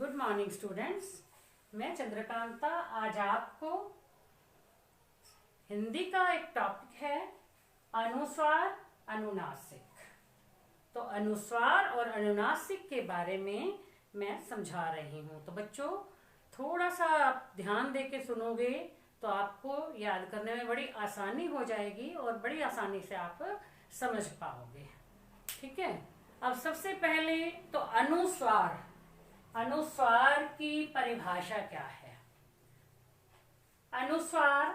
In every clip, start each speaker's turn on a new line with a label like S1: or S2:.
S1: Good morning students. मैं चंद्रकांता आज आपको हिंदी का एक टॉपिक है अनुस्वार अनुनासिक। तो अनुस्वार और अनुनासिक के बारे में मैं समझा रही हूँ। तो बच्चों थोड़ा सा आप ध्यान दे के सुनोगे तो आपको याद करने में बड़ी आसानी हो जाएगी और बड़ी आसानी से आप समझ पाओगे। ठीक है। अब सबसे पहले तो अनुस्वार की परिभाषा क्या है। अनुस्वार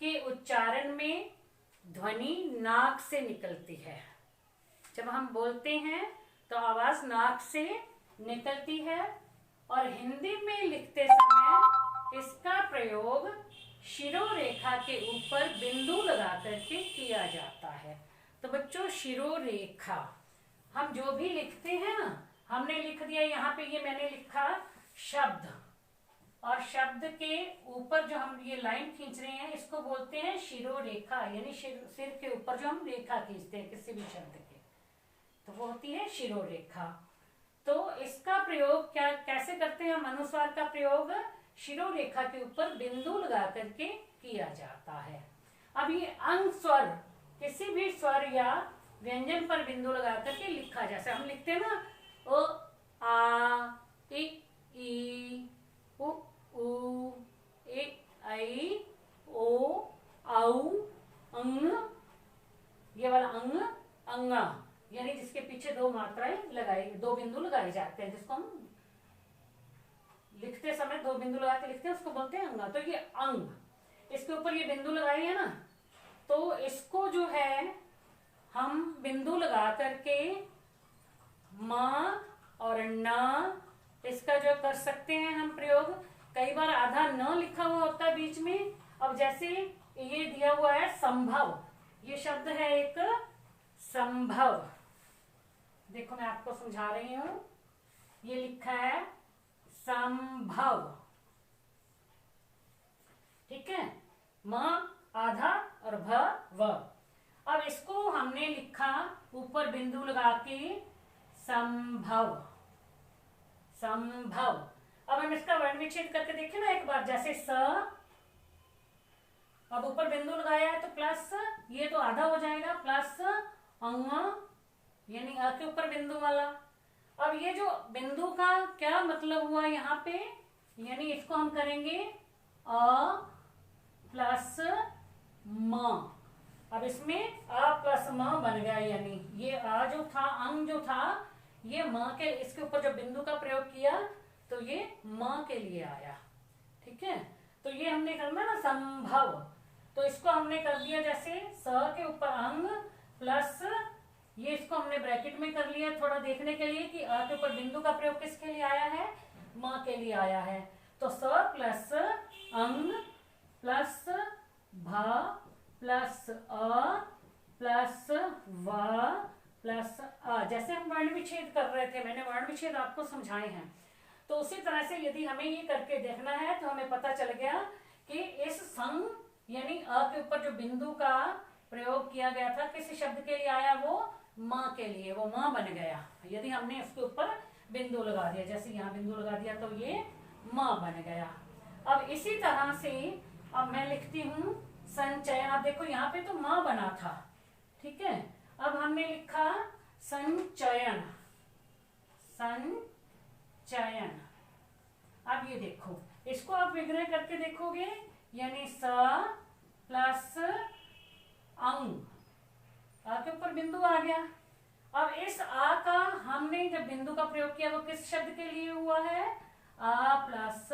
S1: के उच्चारण में ध्वनि नाक से निकलती है। जब हम बोलते हैं तो आवाज नाक से निकलती है और हिंदी में लिखते समय इसका प्रयोग शिरोरेखा के ऊपर बिंदु लगा करके किया जाता है। तो बच्चों शिरोरेखा हम जो भी लिखते हैं ना, हमने लिख दिया यहाँ पे, ये मैंने लिखा शब्द, और शब्द के ऊपर जो हम ये लाइन खींच रहे हैं इसको बोलते हैं शिरोरेखा, यानी सिर के ऊपर जो हम रेखा खींचते हैं किसी भी शब्द के, तो वो होती है शिरोरेखा। तो इसका प्रयोग कैसे करते हैं हम? अनुस्वार का प्रयोग शिरोरेखा के ऊपर बिंदु लगा करके किया जाता है। अब ये अंग स्वर, किसी भी स्वर या व्यंजन पर बिंदु लगा करके लिखा, जैसे हम लिखते हैं ना ओ आ इ ई उ ऊ ए ऐ ओ औ अंग, ये वाला अंग अंगा, यानी जिसके पीछे दो मात्राएं लगाई, दो बिंदु लगाए जाते हैं, जिसको हम लिखते समय दो बिंदु लगा के लिखते हैं, उसको बोलते हैं अंगा। तो ये अंग, इसके ऊपर ये बिंदु लगाई है ना, तो इसको जो है हम बिंदु लगा करके माँ और न, इसका जो कर सकते हैं हम प्रयोग। कई बार आधा न लिखा हुआ होता है बीच में। अब जैसे ये दिया हुआ है संभव, ये शब्द है एक संभव, देखो मैं आपको समझा रही हूं, ये लिखा है संभव। ठीक है, म आधा और भ व। अब इसको हमने लिखा ऊपर बिंदु लगा के संभव, संभव। अब हम इसका वर्ण विच्छेद करके देखें ना एक बार, जैसे स, अब ऊपर बिंदु लगाया है तो प्लस, ये तो आधा हो जाएगा, प्लस अंग, यानी अ के ऊपर बिंदु वाला। अब ये जो बिंदु का क्या मतलब हुआ यहाँ पे, यानी इसको हम करेंगे अ प्लस म। अब इसमें अ प्लस म बन गया, यानी ये अ जो था, अंग जो था, ये म के, इसके ऊपर जब बिंदु का प्रयोग किया तो ये म के लिए आया। ठीक है, तो ये हमने करना ना संभव, तो इसको हमने कर दिया जैसे स के ऊपर अंग प्लस, ये इसको हमने ब्रैकेट में कर लिया थोड़ा देखने के लिए कि अ के ऊपर बिंदु का प्रयोग किसके लिए आया है, म के लिए आया है। तो स प्लस अंग प्लस भ प्लस अ प्लस व प्लस अ, जैसे हम वर्ण विच्छेद कर रहे थे, मैंने वर्ण विच्छेद आपको समझाए हैं। तो उसी तरह से यदि हमें ये करके देखना है तो हमें पता चल गया कि इस संग यानी अ के ऊपर जो बिंदु का प्रयोग किया गया था किसी शब्द के लिए आया, वो म के लिए, वो म बन गया। यदि हमने इसके ऊपर बिंदु लगा दिया, जैसे यहाँ बिंदु लगा दिया तो ये म बन गया। अब इसी तरह से अब मैं लिखती हूँ संचयन। अब देखो यहाँ पे तो म बना था, ठीक है, अब हमने लिखा संचयन, संचयन। अब ये देखो, इसको आप विग्रह करके देखोगे, यानी स प्लस अंग, आ के ऊपर बिंदु आ गया। अब इस आ का हमने जब बिंदु का प्रयोग किया वो किस शब्द के लिए हुआ है, आ प्लस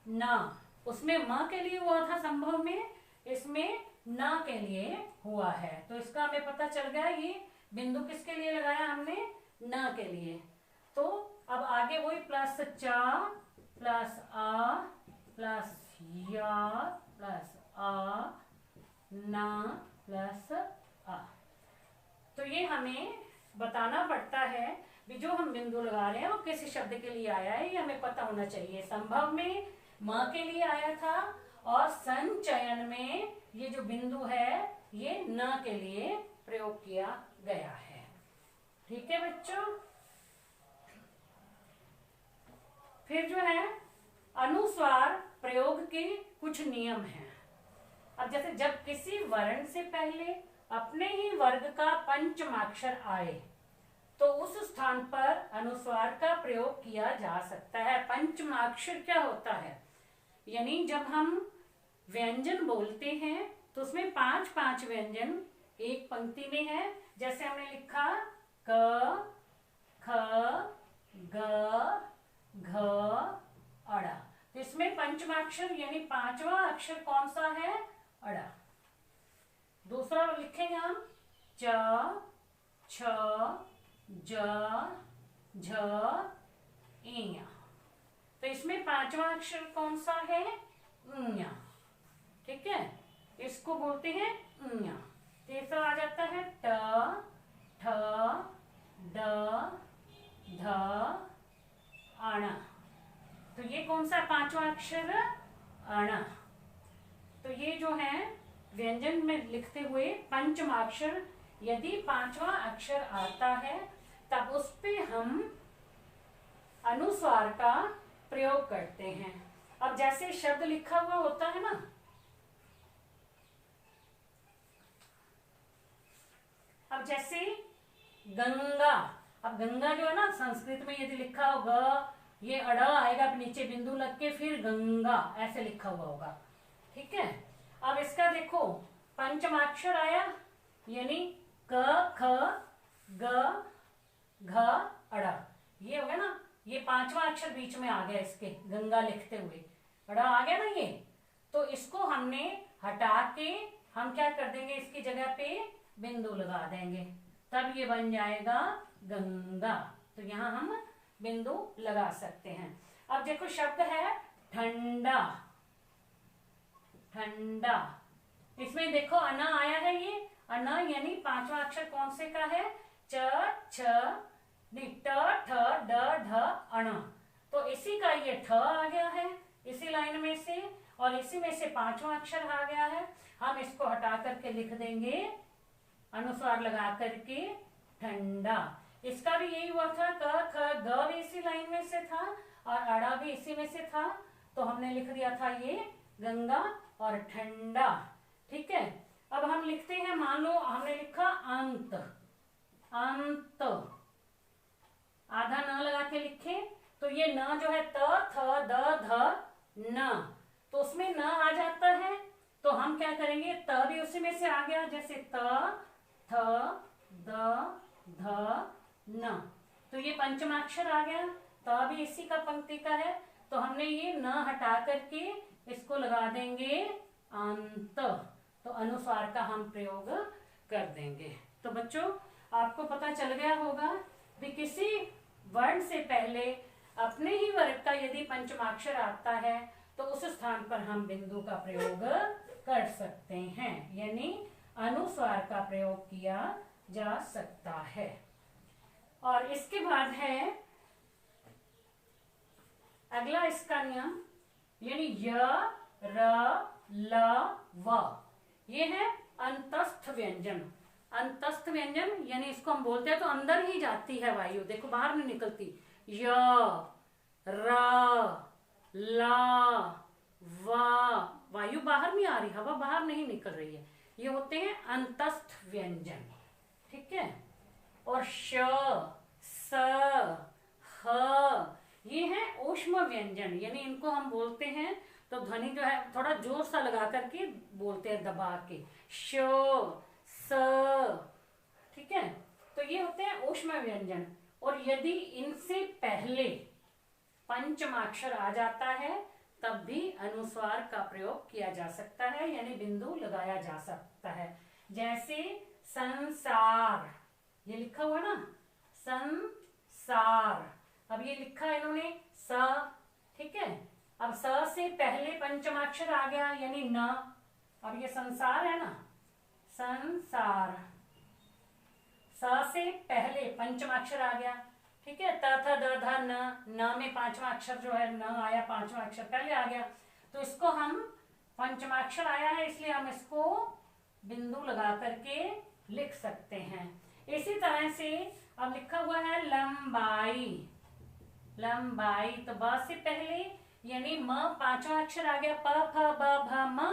S1: न, उसमें म के लिए हुआ था संभव में, इसमें न के लिए हुआ है। तो इसका हमें पता चल गया ये बिंदु किसके लिए लगाया हमने, न के लिए। तो अब आगे वही प्लस च प्लस आ प्लस या प्लस आ न प्लस आ। तो ये हमें बताना पड़ता है कि जो हम बिंदु लगा रहे हैं वो किसी शब्द के लिए आया है, ये हमें पता होना चाहिए। संभव में म के लिए आया था और संचयन में ये जो बिंदु है ये न के लिए प्रयोग किया गया है। ठीक है बच्चों। फिर जो है अनुस्वार प्रयोग के कुछ नियम हैं। अब जैसे जब किसी वर्ण से पहले अपने ही वर्ग का पंचमाक्षर आए तो उस स्थान पर अनुस्वार का प्रयोग किया जा सकता है। पंचमाक्षर क्या होता है, यानी जब हम व्यंजन बोलते हैं तो उसमें 5 व्यंजन एक पंक्ति में है। जैसे हमने लिखा क, ख, ग, घ, अड़ा, तो इसमें पंचमाक्षर यानी 5वां अक्षर कौन सा है, अड़ा। दूसरा लिखेंगे हम च, छ, ज, झ, इया, तो इसमें 5वां अक्षर कौन सा है, इया। ठीक है, इसको बोलते हैं इया। तीसरा आ जाता है ट, ठ, ड, ध, अण, तो ये कौन सा 5वां अक्षर, अण। तो ये जो है व्यंजन में लिखते हुए पंचमाक्षर, यदि 5वां अक्षर आता है तब उस पे हम अनुस्वार का प्रयोग करते हैं। अब जैसे शब्द लिखा हुआ होता है ना, अब जैसे गंगा, अब गंगा जो है ना संस्कृत में यदि लिखा होगा, ये अड़ा आएगा नीचे बिंदु लग के, फिर गंगा ऐसे लिखा हुआ होगा। ठीक है, अब इसका देखो पंचमाक्षर आया, यानी क, ख, ग, घ, अड़ा, ये हो गया ना, ये 5वां अक्षर बीच में आ गया इसके, गंगा लिखते हुए अड़ा आ गया ना ये। तो इसको हमने हटा के हम क्या कर देंगे, इसकी जगह पे बिंदु लगा देंगे, तब ये बन जाएगा गंगा। तो यहाँ हम बिंदु लगा सकते हैं। अब देखो शब्द है ठंडा, ठंडा, इसमें देखो अना आया है, ये अना यानी 5वां अक्षर कौन से का है, च, छ, ट, ठ, ड, ढ, अण, तो इसी का ये ठ आ गया है इसी लाइन में से, और इसी में से 5वां अक्षर आ गया है। हम इसको हटा करके लिख देंगे अनुस्वार लगा करके ठंडा। इसका भी यही हुआ था, क, ख, ग भी इसी लाइन में से था और अड़ा भी इसी में से था, तो हमने लिख दिया था ये गंगा और ठंडा। ठीक है, अब हम लिखते हैं, मान लो हमने लिखा अंत, अंत, आधा न लगा के लिखे, तो ये न जो है त, थ, द, ध, न, तो उसमें न आ जाता है, तो हम क्या करेंगे, त भी उसी में से आ गया, जैसे त, थ, द, ध, न, तो ये पंचमाक्षर आ गया, त भी इसी का पंक्ति का है, तो हमने ये न हटा करके इसको लगा देंगे अंत, तो अनुस्वार का हम प्रयोग कर देंगे। तो बच्चों आपको पता चल गया होगा कि किसी वर्ण से पहले अपने ही वर्ग का यदि पंचमाक्षर आता है तो उस स्थान पर हम बिंदु का प्रयोग कर सकते हैं, यानी अनुस्वार का प्रयोग किया जा सकता है। और इसके बाद है अगला इसका नियम, यानी य, र, ल, व, ये है अंतस्थ व्यंजन। अंतस्थ व्यंजन यानी इसको हम बोलते हैं तो अंदर ही जाती है वायु, देखो बाहर नहीं निकलती। य, र, ल, व, वायु बाहर नहीं आ रही, हवा बाहर नहीं निकल रही है, ये होते हैं अंतस्थ व्यंजन। ठीक है, और श, स, ह, ये है ऊष्म व्यंजन, यानी इनको हम बोलते हैं तो ध्वनि जो है थोड़ा जोर सा लगा करके बोलते हैं, दबा के, श, स। ठीक है, तो ये होते हैं ऊष्म व्यंजन। और यदि इनसे पहले पंचमाक्षर आ जाता है तब भी अनुस्वार का प्रयोग किया जा सकता है, यानी बिंदु लगाया जा सकता है। जैसे संसार, ये लिखा हुआ ना संसार, अब ये लिखा है इन्होंने स। ठीक है, अब स से पहले पंचमाक्षर आ गया यानी न, अब ये संसार है ना, संसार, स से पहले पंचमाक्षर आ गया। ठीक है, त, थ, द, ध, न में 5वां अक्षर जो है न आया, 5वां अक्षर पहले आ गया, तो इसको हम पंचमाक्षर आया है इसलिए हम इसको बिंदु लगा करके लिख सकते हैं। इसी तरह से अब लिखा हुआ है लंबाई, लंबाई। तो ब से पहले यानी म पांचवा अक्षर आ गया, प फ ब भ म,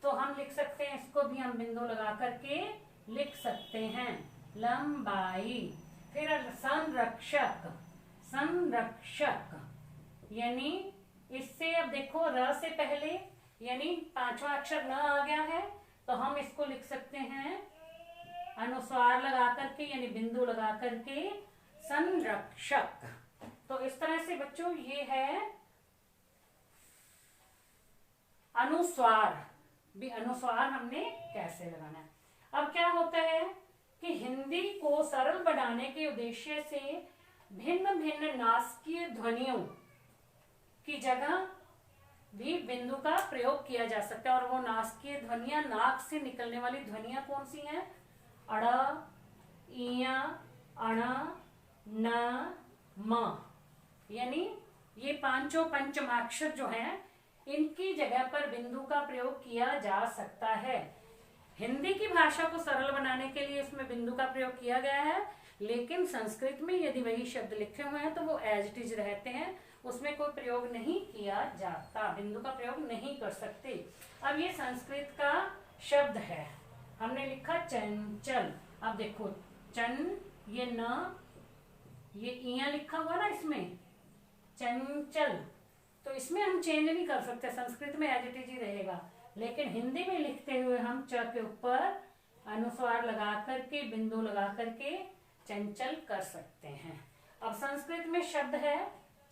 S1: तो हम लिख सकते हैं, इसको भी हम बिंदु लगा करके लिख सकते हैं, लंबाई। फिर संरक्षक, संरक्षक यानी इससे अब देखो र से पहले यानी पांचवा अक्षर न आ गया है, तो हम इसको लिख सकते हैं अनुस्वार लगा करके यानी बिंदु लगा करके संरक्षक। तो इस तरह से बच्चों ये है अनुस्वार, भी अनुस्वार हमने कैसे लगाना है। अब क्या होता है कि हिंदी को सरल बनाने के उद्देश्य से भिन्न भिन्न नासिकीय ध्वनियों की जगह भी बिंदु का प्रयोग किया जा सकता है। और वो नासिकीय ध्वनियां, नाक से निकलने वाली ध्वनियां कौन सी हैं? अड़, इया, अण, न, म, यानी ये पांचों पंचमाक्षर जो हैं, इनकी जगह पर बिंदु का प्रयोग किया जा सकता है। हिंदी की भाषा को सरल बनाने के लिए इसमें बिंदु का प्रयोग किया गया है, लेकिन संस्कृत में यदि वही शब्द लिखे हुए हैं तो वो एज इट इज रहते हैं, उसमें कोई प्रयोग नहीं किया जाता, बिंदु का प्रयोग नहीं कर सकते। अब ये संस्कृत का शब्द है, हमने लिखा चंचल। अब देखो चन, ये न, ये इया लिखा हुआ ना इसमें, चंचल, तो इसमें हम चेंज नहीं कर सकते, संस्कृत में एज इट इज ही रहेगा। लेकिन हिंदी में लिखते हुए हम च के ऊपर अनुस्वार लगा करके, बिंदु लगा करके चंचल कर सकते हैं। अब संस्कृत में शब्द है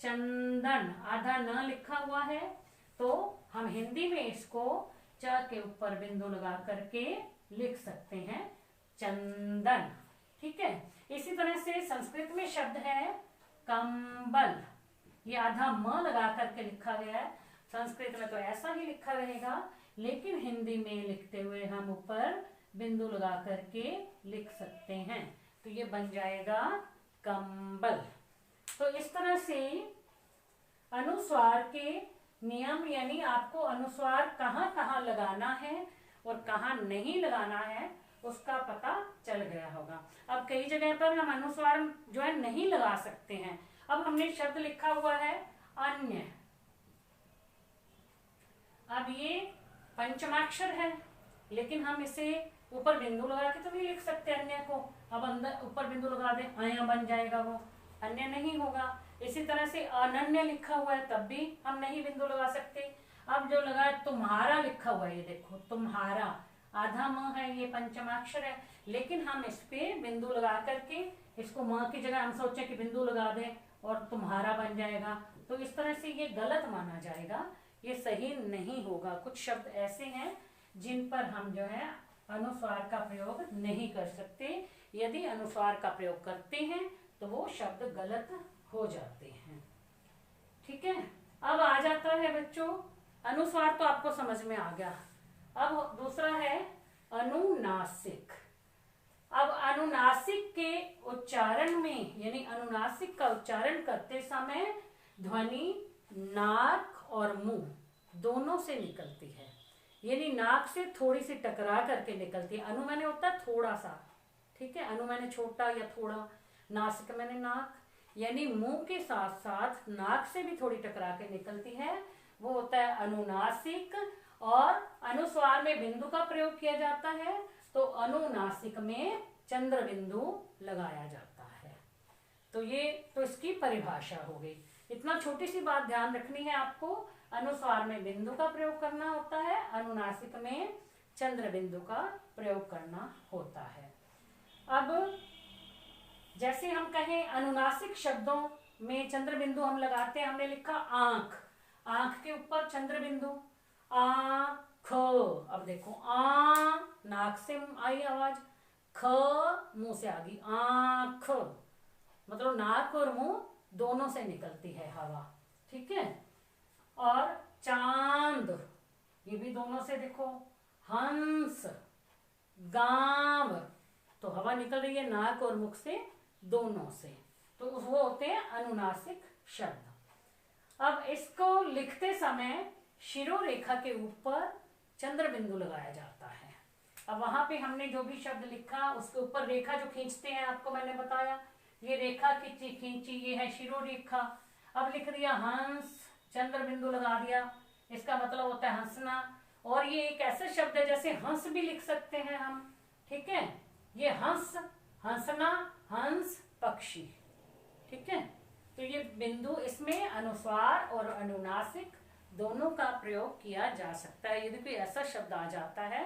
S1: चंदन, आधा न लिखा हुआ है, तो हम हिंदी में इसको च के ऊपर बिंदु लगा करके लिख सकते हैं चंदन। ठीक है। इसी तरह से संस्कृत में शब्द है कंबल, ये आधा म लगा करके लिखा गया है, संस्कृत में तो ऐसा ही लिखा रहेगा, लेकिन हिंदी में लिखते हुए हम ऊपर बिंदु लगा करके लिख सकते हैं, तो ये बन जाएगा कंबल। तो इस तरह से अनुस्वार के नियम, यानी आपको अनुस्वार कहाँ कहाँ लगाना है और कहाँ नहीं लगाना है, उसका पता चल गया होगा। अब कई जगह पर हम अनुस्वार जो है नहीं लगा सकते हैं। अब हमने शब्द लिखा हुआ है अन्य, अब ये पंचमाक्षर है, लेकिन हम इसे ऊपर बिंदु लगा के तो नहीं लिख सकते अन्य को। अब अंदर ऊपर बिंदु लगा दे, अया बन जाएगा, वो अन्य नहीं होगा। इसी तरह से अनन्य लिखा हुआ है, तब भी हम नहीं बिंदु लगा सकते। अब जो लगा तुम्हारा लिखा हुआ है, ये देखो तुम्हारा, आधा म है, ये पंचमाक्षर है, लेकिन हम इस पे बिंदु लगा करके इसको म की जगह हम सोचे कि बिंदु लगा दें और तुम्हारा बन जाएगा, तो इस तरह से ये गलत माना जाएगा, ये सही नहीं होगा। कुछ शब्द ऐसे हैं जिन पर हम जो है अनुस्वार का प्रयोग नहीं कर सकते, यदि अनुस्वार का प्रयोग करते हैं तो वो शब्द गलत हो जाते हैं। ठीक है। अब आ जाता है बच्चों, अनुस्वार तो आपको समझ में आ गया। अब दूसरा है अनुनासिक। अब अनुनासिक के उच्चारण में, यानी अनुनासिक का उच्चारण करते समय ध्वनि नाक और मुंह दोनों से निकलती है, यानी नाक से थोड़ी सी टकरा करके निकलती है। अनु मैंने होता है थोड़ा सा, ठीक है, अनु मैंने छोटा या थोड़ा, नासिक मैंने नाक, यानी मुंह के साथ साथ नाक से भी थोड़ी टकरा के निकलती है, वो होता है अनुनासिक। और अनुस्वार में बिंदु का प्रयोग किया जाता है, तो अनुनासिक में चंद्र बिंदु लगाया जाता है। तो ये तो इसकी परिभाषा हो गई। इतना छोटी सी बात ध्यान रखनी है आपको, अनुस्वार में बिंदु का प्रयोग करना होता है, अनुनासिक में चंद्र बिंदु का प्रयोग करना होता है। अब जैसे हम कहें अनुनासिक शब्दों में चंद्र बिंदु हम लगाते हैं, हमने लिखा आंख, आंख के ऊपर चंद्र बिंदु, आंख। अब देखो आ, नाक से आई आवाज, ख मुंह से आ गई, आंख, मतलब नाक और मुंह दोनों से निकलती है हवा। ठीक है। और चांद, ये भी दोनों से, देखो हंस, गांव, तो हवा निकल रही है नाक और मुख से, दोनों से, तो वो होते हैं अनुनासिक शब्द। अब इसको लिखते समय शिरोरेखा के ऊपर चंद्र बिंदु लगाया जाता है। अब वहां पे हमने जो भी शब्द लिखा उसके ऊपर रेखा जो खींचते हैं, आपको मैंने बताया, ये रेखा खींची, ये है शिरोरेखा। अब लिख दिया हंस, चंद्र बिंदु लगा दिया, इसका मतलब होता है हंसना। और ये एक ऐसा शब्द है जैसे हंस भी लिख सकते हैं हम, ठीक है। ये हंस, हंसना, हंस, पक्षी, ठीक है। तो ये बिंदु, इसमें अनुस्वार और अनुनासिक दोनों का प्रयोग किया जा सकता है। यदि कोई ऐसा शब्द आ जाता है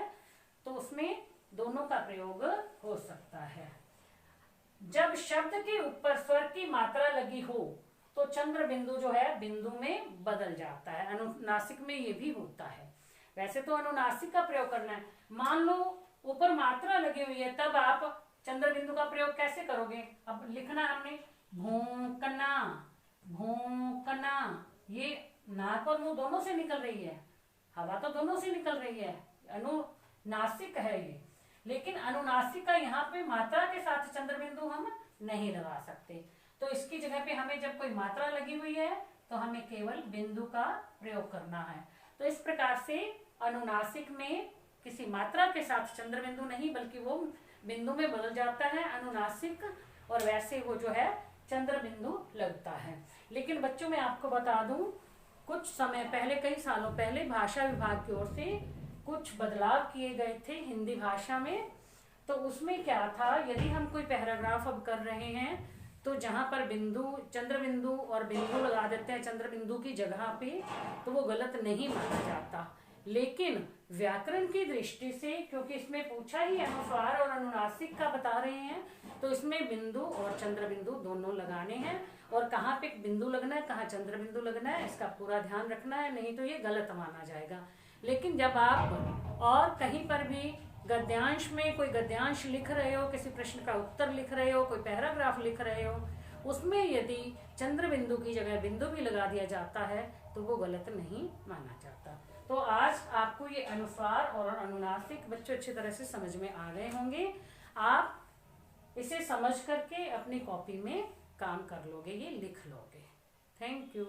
S1: तो उसमें दोनों का प्रयोग हो सकता है। जब शब्द के ऊपर स्वर की मात्रा लगी हो तो चंद्र बिंदु जो है बिंदु में बदल जाता है। अनुनासिक में ये भी होता है। वैसे तो अनुनासिक का प्रयोग करना है। मान लो ऊपर मात्रा लगी हुई है, तब आप चंद्र बिंदु का प्रयोग कैसे करोगे? अब लिखना हमने भूकना, भूकना, ये नाक और मुंह दोनों से निकल रही है, हवा तो दोनों से निकल रही है, अनुनासिक है ये। लेकिन अनुनासिक का यहाँ पे मात्रा के साथ चंद्र बिंदु हम नहीं लगा सकते। तो इसकी जगह पे हमें जब कोई मात्रा लगी हुई है तो हमें केवल बिंदु का प्रयोग करना है। तो इस प्रकार से अनुनासिक में किसी मात्रा के साथ चंद्र बिंदु नहीं, बल्कि वो बिंदु में बदल जाता है अनुनासिक, और वैसे वो जो है चंद्र बिंदु लगता है। लेकिन बच्चों मैं आपको बता दूं, कुछ समय पहले, कई सालों पहले भाषा विभाग की ओर से कुछ बदलाव किए गए थे हिंदी भाषा में। तो उसमें क्या था, यदि हम कोई पैराग्राफ अब कर रहे हैं तो जहां पर बिंदु, चंद्र बिंदु और बिंदु लगा देते हैं चंद्र बिंदु की जगह पे, तो वो गलत नहीं माना जाता। लेकिन व्याकरण की दृष्टि से, क्योंकि इसमें पूछा ही अनुस्वार और अनुनासिक का बता रहे हैं, तो इसमें बिंदु और चंद्र बिंदु दोनों लगाने हैं। और कहाँ पे बिंदु लगना है, कहाँ चंद्र बिंदु लगना है, इसका पूरा ध्यान रखना है, नहीं तो ये गलत माना जाएगा। लेकिन जब आप और कहीं पर भी गद्यांश में कोई गद्यांश लिख रहे हो, किसी प्रश्न का उत्तर लिख रहे हो, कोई पैराग्राफ लिख रहे हो, उसमें यदि चंद्र बिंदु की जगह बिंदु भी लगा दिया जाता है तो वो गलत नहीं माना जाता। तो आज आपको ये अनुस्वार और अनुनासिक बच्चों अच्छी तरह से समझ में आ गए होंगे। आप इसे समझ करके अपनी कॉपी में काम कर लोगे, ये लिख लोगे। Thank you.